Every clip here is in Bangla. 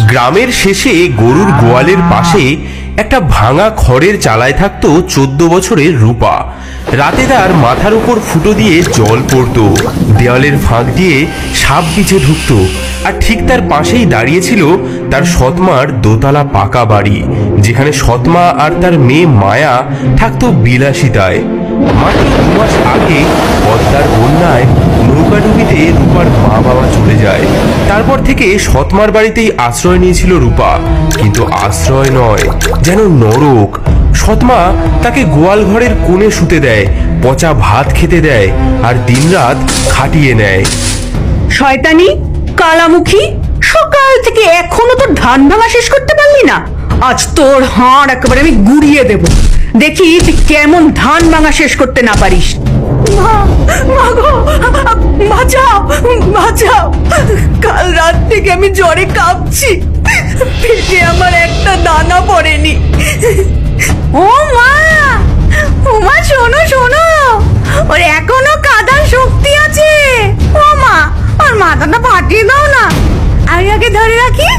গ্রামের শেষে গরুর গোয়ালের পাশে একটা ভাঙা খড়ের চালায় থাকতো 14 বছরের রূপা। রাতে তার মাথার উপর ফুটো দিয়ে জল পড়তো, দেওয়ালের ফাঁক দিয়ে সাপ বিছে ঢুকতো, আর ঠিক তার পাশেই দাঁড়িয়েছিল তার সৎমার দোতলা পাকা বাড়ি, যেখানে সৎমা আর তার মেয়ে মায়া থাকতো বিলাসিতায়। মাত্র 2 মাস আগে পদ্মার বন্যায় নৌকাডুবিতে রূপার মা বাবা চলে যায়। তারপর থেকে সৎমার বাড়িতেই আশ্রয় নিয়েছিল রূপা, কিন্তু আশ্রয় নয়, যেন নরক। সৎমা তাকে গোয়াল ঘরের কোণে শুতে দেয়, পচা ভাত খেতে দেয়, আর দিনরাত খাটিয়ে নেয়। শয়তানি কালামুখী, সকাল থেকে এখনো তো ধান ভাঙা শেষ করতে পারলি না। আজ তোর হাড় একেবারে আমি গুড়িয়ে দেব, দেখি তুই কেমন ধান ভাঙা শেষ করতে না পারিস। বাঁচাও বাঁচাও, কাল রাত থেকে আমি জ্বরে কাঁপছি, পেটে আমার একটা দানা পড়েনি। ও মা, ও মা, শোনো শোনো, ওর এখনো কাঁদার শক্তি আছে। ও মা, ওর মাথাটা ফাটিয়ে দাও না, আমি ওকে ধরে রাখি,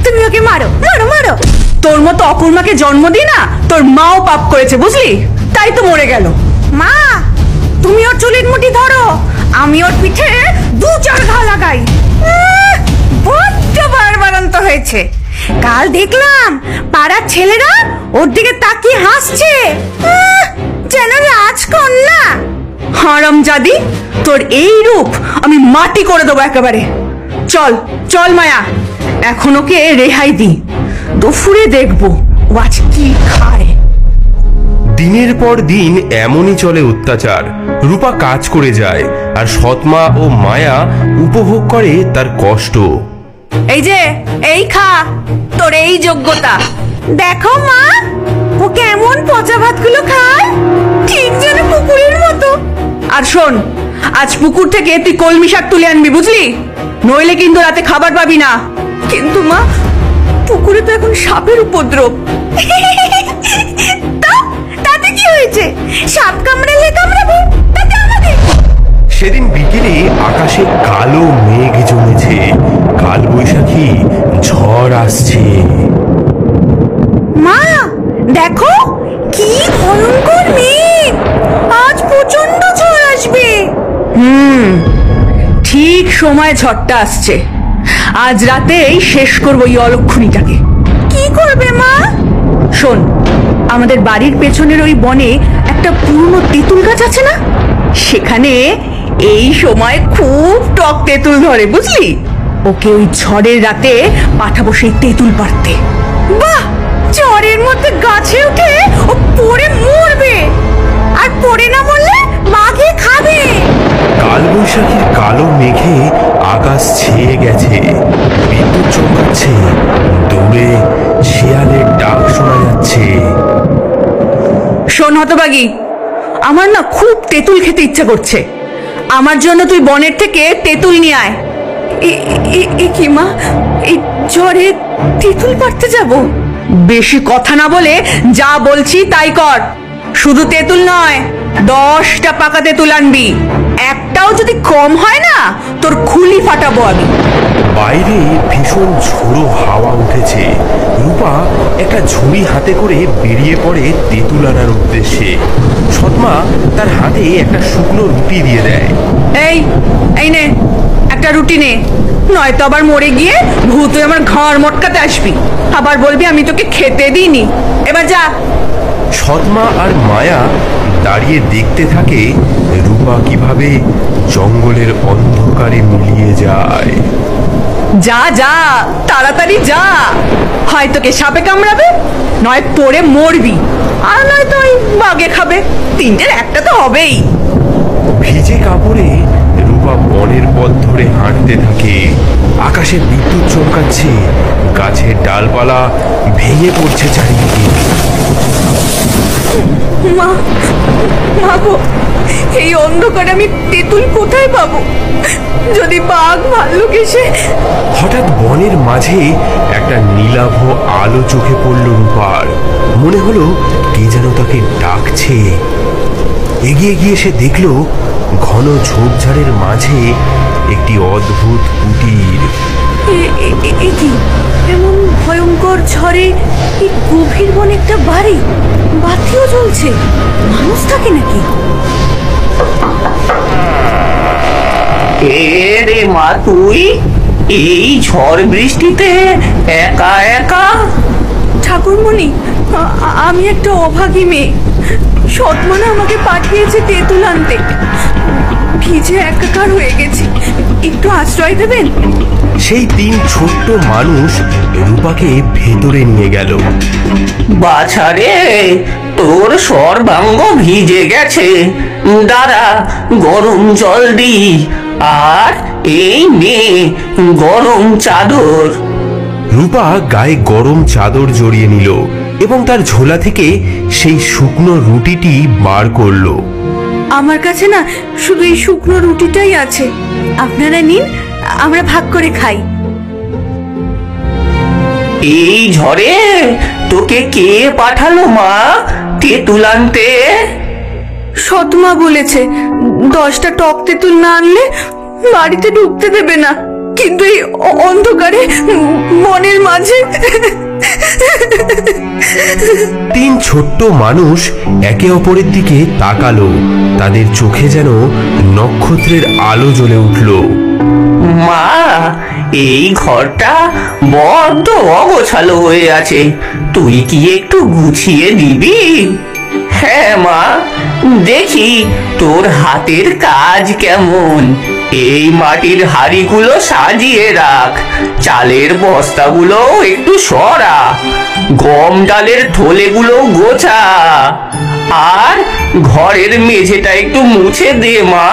তুমি ওকে মারো মারো মারো। তোর মতো অকুর্মাকে জন্ম দি না, তোর মাও পাপ করেছে বুঝলি, তাই তো মরে গেল। মা, তুমি ওর চুলের মুঠি ধরো, আমি ওর পিঠে 2-4 ঘা লাগাই। বড্ড বাড়বাড়ন্ত হয়েছে। কাল দেখলাম পাড়ার ছেলেরা ওর দিকে তাকিয়ে হাসছে, যেন রাজকন্যা। হারামজাদি, তোর এই রূপ আমি মাটি করে দেবো একেবারে। চল চল মায়া, এখন ওকে রেহাই দি, দুপুরে দেখবো ও আজ কি খায়। দিনের পর দিন এমনই চলে অত্যাচার। রূপা কাজ করে যায়, আর সৎমা ও মায়া উপভোগ করে তার কষ্ট। এই যে, এই খা, তোর এই যোগ্যতা। দেখো মা, ও কেমন পচা ভাতগুলো খায়, ঠিক যেন পুকুরের মতো। আর শোন, আজ পুকুর থেকে তুই কলমি শাক তুলে আনবি বুঝলি, নইলে কিন্তু রাতে খাবার পাবি না। কিন্তু মা, পুকুরে তো এখন সাপের উপদ্রব। তাতে কি হয়েছে, সাপ কামড়ালে কামড়াবে, তাতে আমাদের। সেদিন বিকেলে আকাশে কালো মেঘ জমেছে, কাল বৈশাখী ঝড় আসছে। মা দেখো, কি ভয়ঙ্কর মেঘ, আজ প্রচন্ড ঝড় আসবে। ঠিক সময় ঝড়টা আসছে, আজ রাতেই শেষ করবো এই অলক্ষণীটাকে। কি করবে মা? শোন, আমাদের বাড়ির পেছনের ওই বনে একটা পুরনো তেঁতুল গাছ আছে না, সেখানে এই সময় খুব টক তেঁতুল ধরে বুঝলি। ওকে ওই ঝড়ের রাতে পাঠাবো সেই তেঁতুল পাড়তে। বাহ, ঝড়ের মধ্যে গাছে উঠে ও পড়ে মরবে, আর পড়ে না মরলে বাঘে খাবে। কাল বৈশাখীর কালো মেঘে আকাশ ছেয়ে গেছে, বিদ্যুৎ চমকাচ্ছে, দূরে শিয়ালের ডাক শোনা যাচ্ছে। শোন হতভাগী, আমার না খুব তেঁতুল খেতে ইচ্ছা করছে, আমার জন্য তুই বনের থেকে তেঁতুল নিয়ে আয়। কি মা, এই ঝড়ে তেঁতুল পাড়তে যাব? বেশি কথা না বলে যা বলছি তাই কর। শুধু তেঁতুল নয়, 10টা পাকা তেঁতুল আনবি, একটাও যদি কম হয় না তোর খুলি ফাটাবো আমি। বাইরে ভীষণ ঝোড়ো হাওয়া উঠেছে। রূপা একটা ঝুড়ি হাতে করে বেরিয়ে পড়ে তেঁতুল আনার উদ্দেশ্যে। সৎমা তার হাতে একটা শুকনো রুটি দিয়ে দেয়। এই এই নে, একটা রুটি নে, নয়তো আবার মরে গিয়ে ভূত আমার ঘর মটকাতে আসবি, আবার বলবি আমি তোকে খেতে দিইনি। এবার যা। সৎমা আর মায়া দাঁড়িয়ে দেখতে থাকে রূপা কিভাবে জঙ্গলের অন্ধকারে মিলিয়ে যায়। যা যা, তাড়াতাড়ি যা, হয় তোকে সাপে কামড়াবে, নয় পড়ে মরবি, আর নয়তো ওই বাঘে খাবে, তিনটের একটা তো হবেই। ভিজে কাপড়ে রূপা বনের পথ ধরে হাঁটতে থাকে। আকাশে বিদ্যুৎ চমকাচ্ছে, গাছের ডালপালা ভেঙে পড়ছে চারিদিকে। মা, মা গো, এই অন্ধকারে আমি তেঁতুল কোথায় পাবো? যদি বাঘ ভাল্লুক এসে। হঠাৎ বনের মাঝে একটা নীলাভ আলো চোখে পড়ল রূপার। মনে হলো কে যেন তাকে ডাকছে। এগিয়ে গিয়ে সে দেখল ঘন ঝোপঝাড়ের মাঝে একটি অদ্ভুত কুটির। এ কি এমন ভয়ঙ্কর ঝড়ে এই গভীর বনে একটা বাড়ি, বাতিও জ্বলছে, মানুষ থাকে নাকি? এ রে মা, তুই এই ঝড় বৃষ্টিতে একা একা? ঠাকুরমণি, আমি একটা অভাগী মেয়ে। সৎমনা আমাকে পাঠিয়েছে তেঁতুল আনতে। ভিজে একাকার হয়ে গেছি, একটু আশ্রয় দেবেন? সেই তিন ছোট্ট মানুষ রূপাকে ভেতরে নিয়ে গেল। বাছারে, তোর সর্বাঙ্গ ভিজে গেছে, দাঁড়া গরম জল দি, আর এই নে গরম চাদর। রূপা গায়ে গরম চাদর জড়িয়ে নিল এবং তার ঝোলা থেকে সেই শুকনো রুটিটি বার করলো। আমার কাছে না শুধু এই শুকনো রুটিটাই আছে, আপনারা নিন, আমরা ভাগ করে খাই। এই ঝড়ে তোকে কে পাঠালো মা তেঁতুল আনতে? সৎমা বলেছে 10টা টক তেঁতুল না আনলে বাড়িতে ঢুকতে দেবে না, কিন্তু এই অন্ধকারে মনের মাঝে। তিন ছোট্ট মানুষ একে অপরের দিকে তাকালো, তাদের চোখে যেন নক্ষত্রের আলো জ্বলে উঠল। মা, এই ঘরটা বড্ড অগোছালো হয়ে আছে, তুই কি একটু গুছিয়ে দিবি? হ্যাঁ মা, দেখি তোর হাতের কাজ কেমন। এই মাটির হাঁড়িগুলো সাজিয়ে রাখ, চালের বস্তাগুলো একটু সরা, গম ডালের থলেগুলো গোছা, আর ঘরের মেঝেটা একটু মুছে দে মা,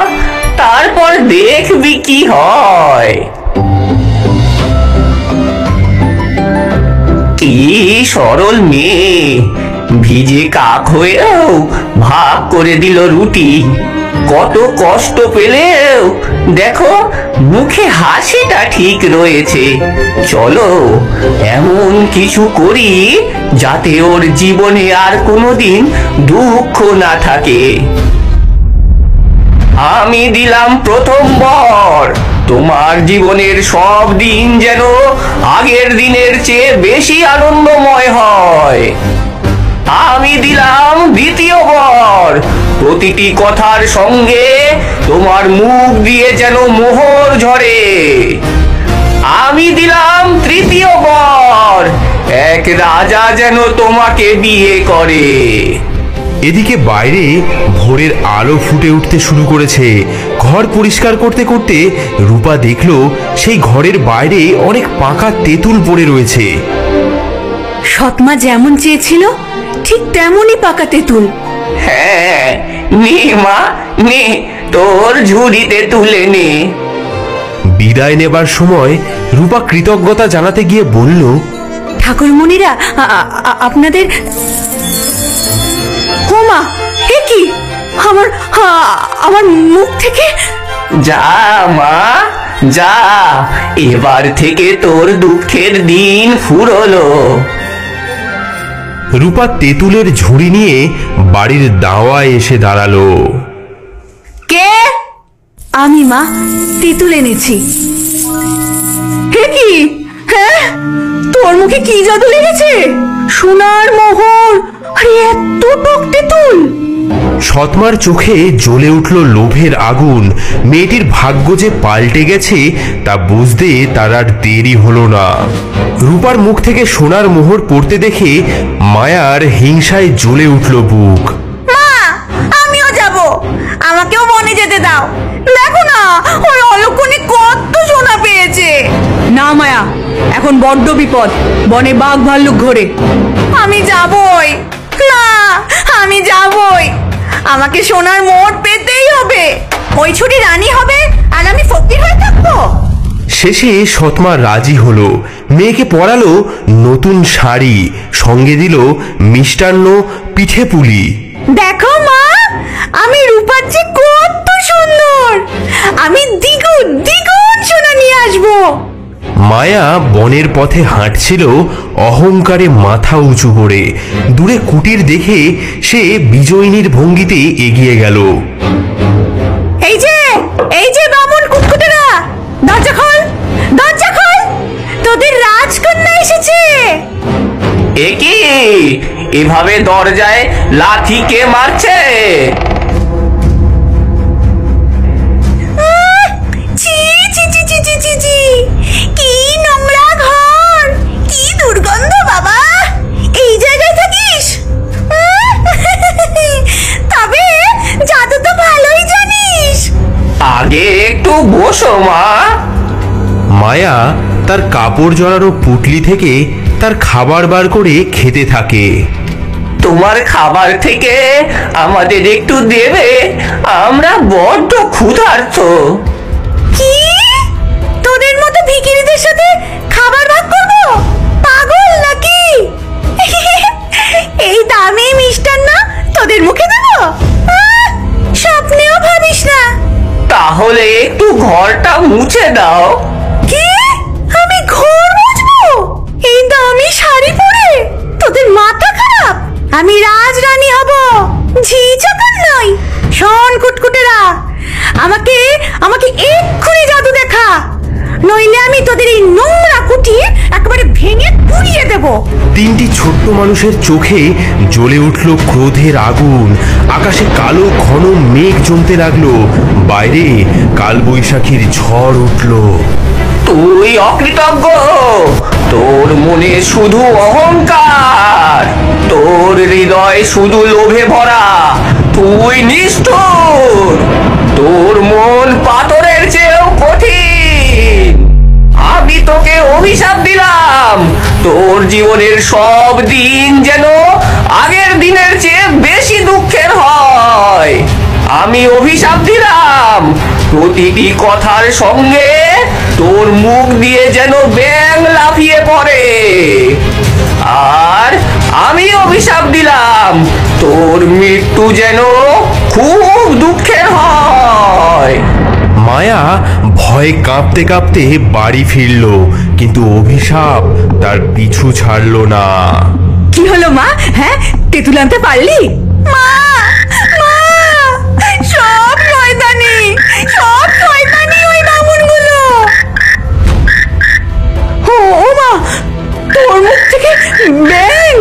তারপর দেখবি কি হয়। কি সরল মেয়ে, ভিজে কাক হয়েও ভাগ করে দিল রুটি। কত কষ্ট পেলেও দেখো মুখে হাসিটা ঠিক রয়েছে। চলো এমন কিছু করি যাতে ওর জীবনে আর কোনোদিন দুঃখ না থাকে। আমি দিলাম প্রথম বর, তোমার জীবনের সব দিন যেন আগের দিনের চেয়ে বেশি আনন্দময় হয়। আমি দিলাম দ্বিতীয় বর, প্রতিটি কথার সঙ্গে তোমার মুখ দিয়ে যেন মোহর ঝরে। আমি দিলাম তৃতীয় বর, এক রাজা যেন তোমাকে বিয়ে করে। এদিকে বাইরে ভোরের আলো ফুটে উঠতে শুরু করেছে। ঘর পরিষ্কার করতে করতে রূপা দেখলো সেই ঘরের বাইরে অনেক পাকা তেঁতুল পড়ে রয়েছে। সৎমা যেমন চেয়েছিল ঠিক তেমনই পাকা তেঁতুল। হ্যাঁ, নে মা নে, তোর ঝুড়িতে তুলে নে। বিদায় নেবার সময় রূপা কৃতজ্ঞতা জানাতে গিয়ে বলল, ঠাকুরমণিরা, আপনাদের। হোমা, এ কি? আমার মুখ থেকে। যা মা যা, এবার থেকে তোর দুঃখের দিন ফুরলো। রূপা তেঁতুলের ঝুড়ি নিয়ে বাড়ির দাওয়ায় এসে দাঁড়ালো। কে? আমি মা, তেঁতুল এনেছি। হে কি? হ্যাঁ, তোর মুখে কি জাদু লেগেছে? সোনার মোহর, আরে এত টক তেঁতুল! সৎমার চোখে জ্বলে উঠল লোভের আগুন। মেয়েটির ভাগ্য যে পাল্টে গেছে তা বুঝতে তার আর দেরি হলো না। রূপার মুখ থেকে সোনার মোহর পড়তে দেখে মায়ার হিংসায় জ্বলে উঠল বুক। মা, আমিও যাব, আমাকেও বনে যেতে দাও। দেখো না, ওই অলক্ষণে কত সোনা পেয়েছে। না মায়া, এখন বড্ড বিপদ, বনে বাঘ ভাল্লুক ঘোরে। আমি যাবই। না, আমি যাবই, আমাকে সোনার মোহর পেতেই হবে। ওই ছুটি রানী হবে আর আমি ফকির হয়ে থাকবো। শেষে সৎমা রাজি হলো। মেয়েকে পরালো নতুন শাড়ি, সঙ্গে দিল মিষ্টান্ন, পিঠে পুলি। দেখো মা, আমি রূপার চেয়ে কত সুন্দর, আমি দ্বিগুণ দ্বিগুণ সোনা নিয়ে আসবো। মায়া বনের পথে হাঁটছিল অহংকারে মাথা উঁচু করে। দূরে কুটির দেখে সে বিজয়িনীর ভঙ্গিতে এগিয়ে গেল। এই যে বামুন কুটকুটেরা, দরজা খোল, দরজা খোল। তোদের রাজকন্যা এসেছে। এ কি, এভাবে দরজায় লাথি কে মারছে? ছি ছি ছি ছি ছি ছি ছি, কি নোংরা ঘর, কি দুর্গন্ধ বাবা। এই জায়গায় থাকিস? তবে জাদু তো ভালোই জানিস। আগে একটু বসো মা। মায়া তার কাপড় জড়ানো পুটলি থেকে তার খাবার বার করে খেতে থাকে। তোমার খাবার থেকে আমাদের একটু দেবে, আমরা বড্ড ক্ষুধার্ত। কি, তোদের মতো ভিখিরিদের সাথে খাবার ভাগ করব? পাগল নাকি? এই দামি মিষ্টান্ন তোদের মুখে দেব? স্বপ্নেও ভাবিস না। তাহলে একটু ঘরটা মুছে দাও। কি, আমি ঘর মুছবো এই দামি শাড়ি পরে? তোদের মাথা খারাপ? আমি রাজরানী হব, ঝি চাকর নই। শোন কুটকুটেরা, আমাকে আমাকে এক্ষুনি জাদু দেখা, নইলে আমি তোদের এই নোংরা কুঠি একেবারে ভেঙে পুড়িয়ে দেব। তিনটি ছোট্ট মানুষের চোখে জ্বলে উঠল ক্রোধের আগুন। আকাশে কালো ঘন মেঘ জমতে লাগলো। বাইরে কালবৈশাখীর ঝড় উঠল। তুই অকৃতজ্ঞ, তোর মনে শুধু অহংকার, তোর হৃদয় শুধু লোভে ভরা, তুই নিষ্ঠুর, তোর মন পাথরের চেয়েও কঠিন। আমি তোকে অভিশাপ দিলাম, তোর জীবনের সব দিন যেন আগের দিনের চেয়ে বেশি দুঃখের হয়। আমি অভিশাপ দিলাম, প্রতিটি কথার সঙ্গে তোর মুখ দিয়ে যেন ব্যাঙ লাফিয়ে পড়ে। আর আমি অভিশাপ দিলাম, তোর মৃত্যু যেন খুব দুঃখের হয়। মায়া ভয়ে কাঁপতে কাঁপতে বাড়ি ফিরল, কিন্তু অভিশাপ তার পিছু ছাড়ল না। কি হলো মা? হ্যাঁ, তেঁতুল আনতে পারলি? মা, মা, সব শয়তানি, সব শয়তানি ওই বামুনগুলো। ও মা, তোর মুখ থেকে ব্যাঙ!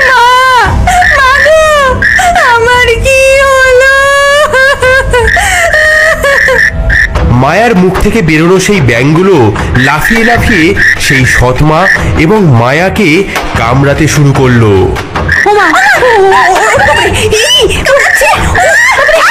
মা, মা গো, আমার কি হলো? মায়ার মুখ থেকে বেরোনো সেই ব্যাঙগুলো লাফিয়ে লাফিয়ে সেই সৎমা এবং মায়াকে কামড়াতে শুরু করলো। ও মা, ও বাবারে, এই, কামড়াচ্ছে! ও বাবারে,